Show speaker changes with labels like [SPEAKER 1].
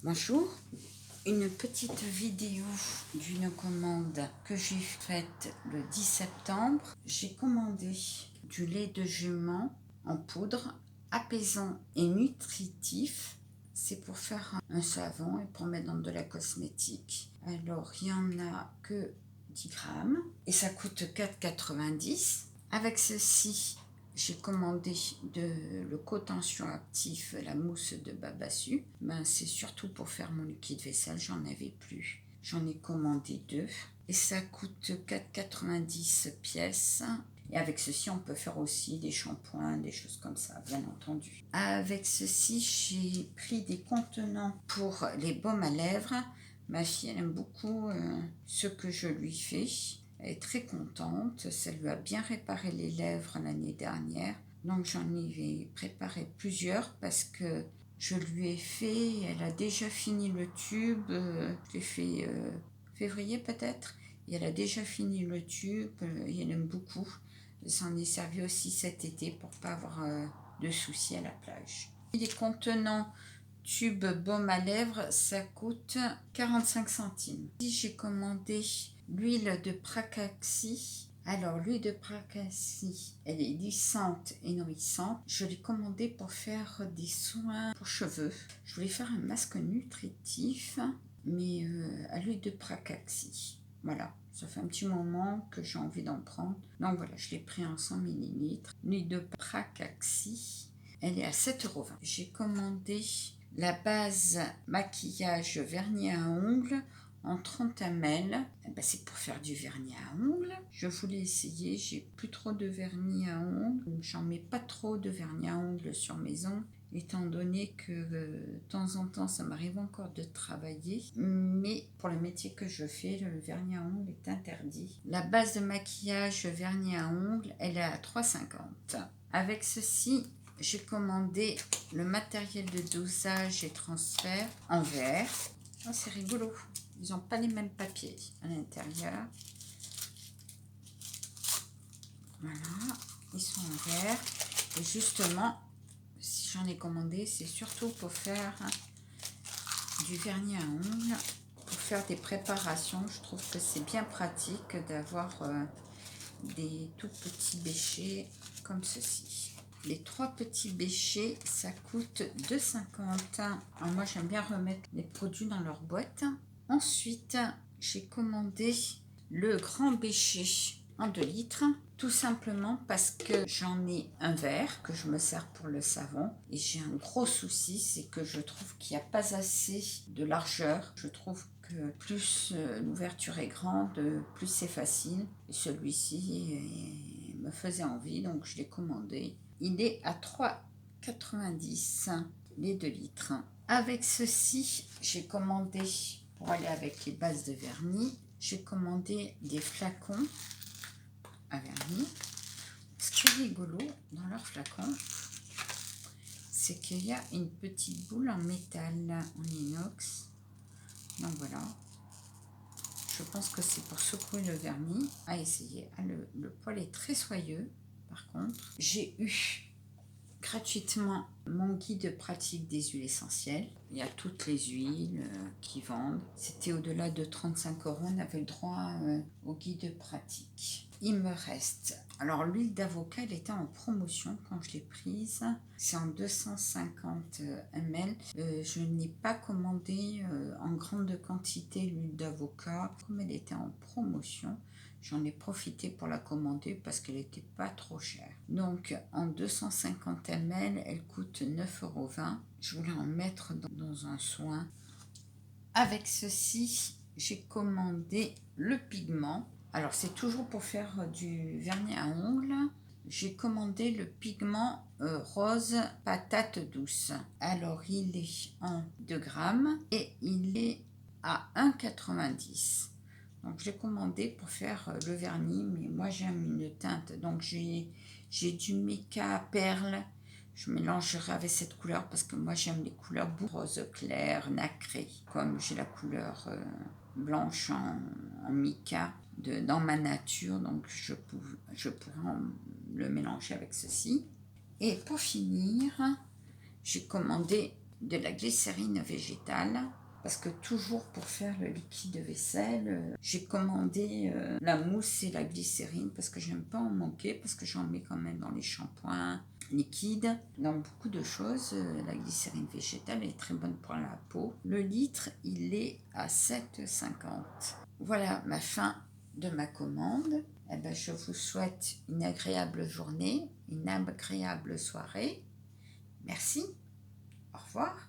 [SPEAKER 1] Bonjour, une petite vidéo d'une commande que j'ai faite le 10 septembre. J'ai commandé du lait de jument en poudre, apaisant et nutritif. C'est pour faire un savon et pour mettre dans de la cosmétique. Alors, il n'y en a que 10 grammes et ça coûte 4,90 €. Avec ceci, j'ai commandé le co-tension actif, la mousse de Babassu. C'est surtout pour faire mon liquide vaisselle, j'en avais plus. J'en ai commandé 2 et ça coûte 4,90 € pièce. Et avec ceci, on peut faire aussi des shampoings, des choses comme ça, bien entendu. Avec ceci, j'ai pris des contenants pour les baumes à lèvres. Ma fille, elle aime beaucoup ce que je lui fais. Elle est très contente, ça lui a bien réparé les lèvres l'année dernière. Donc j'en ai préparé plusieurs parce que je lui ai fait, elle a déjà fini le tube, je l'ai fait février peut-être, et elle a déjà fini le tube et elle aime beaucoup. Ça en est servi aussi cet été pour pas avoir de soucis à la plage. Les contenants tube baume à lèvres, ça coûte 45 centimes. J'ai commandé l'huile de Pracaxi. Alors, l'huile de Pracaxi, elle est lissante et nourrissante. Je l'ai commandée pour faire des soins pour cheveux. Je voulais faire un masque nutritif, mais à l'huile de Pracaxi. Voilà, ça fait un petit moment que j'ai envie d'en prendre. Donc voilà, je l'ai pris en 100 ml. L'huile de Pracaxi, elle est à 7,20 €. J'ai commandé la base maquillage vernis à ongles en 30 ml. C'est pour faire du vernis à ongles. Je voulais essayer, j'ai plus trop de vernis à ongles. J'en mets pas trop de vernis à ongles sur mes ongles, étant donné que de temps en temps, ça m'arrive encore de travailler. Mais pour le métier que je fais, le vernis à ongles est interdit. La base de maquillage vernis à ongles, elle est à 3,50 €. Avec ceci, j'ai commandé le matériel de dosage et transfert en verre. Oh, c'est rigolo. Ils n'ont pas les mêmes papiers à l'intérieur. Voilà, ils sont en verre. Et justement, si j'en ai commandé, c'est surtout pour faire du vernis à ongles, pour faire des préparations. Je trouve que c'est bien pratique d'avoir des tout petits béchets comme ceci. Les 3 petits béchets, ça coûte 2,50 €. Alors moi, j'aime bien remettre les produits dans leur boîte. Ensuite, j'ai commandé le grand béchet en 2 litres, tout simplement parce que j'en ai un verre que je me sers pour le savon. Et j'ai un gros souci, c'est que je trouve qu'il n'y a pas assez de largeur. Je trouve que plus l'ouverture est grande, plus c'est facile. Et celui-ci me faisait envie, donc je l'ai commandé. Il est à 3,90 € les 2 litres. Avec ceci, j'ai commandé, pour aller avec les bases de vernis, j'ai commandé des flacons à vernis. Ce qui est rigolo dans leurs flacons, c'est qu'il y a une petite boule en métal, en inox. Donc voilà. Je pense que c'est pour secouer le vernis. À essayer. Le poil est très soyeux, par contre. J'ai eu gratuitement mon guide pratique des huiles essentielles. Il y a toutes les huiles qui vendent. C'était au-delà de 35 €. On avait le droit au guide pratique. Il me reste... Alors, l'huile d'avocat, elle était en promotion quand je l'ai prise. C'est en 250 ml. Je n'ai pas commandé en grande quantité l'huile d'avocat. Comme elle était en promotion, j'en ai profité pour la commander parce qu'elle n'était pas trop chère. Donc, en 250 ml, elle coûte 9,20 €. Je voulais en mettre dans un soin. Avec ceci, j'ai commandé le pigment. Alors, c'est toujours pour faire du vernis à ongles. J'ai commandé le pigment rose patate douce. Alors, il est en 2 grammes et il est à 1,90 €. Donc, je l'ai commandé pour faire le vernis, mais moi, j'aime une teinte. Donc, j'ai du mica perle. Je mélangerai avec cette couleur parce que moi, j'aime les couleurs rose clair, nacré. Comme j'ai la couleur blanche en mica dans ma nature, donc je pourrais le mélanger avec ceci. Et pour finir, j'ai commandé de la glycérine végétale. Parce que toujours pour faire le liquide de vaisselle, j'ai commandé la mousse et la glycérine parce que j'aime pas en manquer, parce que j'en mets quand même dans les shampoings liquides, dans beaucoup de choses. La glycérine végétale est très bonne pour la peau. Le litre, il est à 7,50 €. Voilà ma fin de ma commande. Eh ben, je vous souhaite une agréable journée, une agréable soirée. Merci. Au revoir.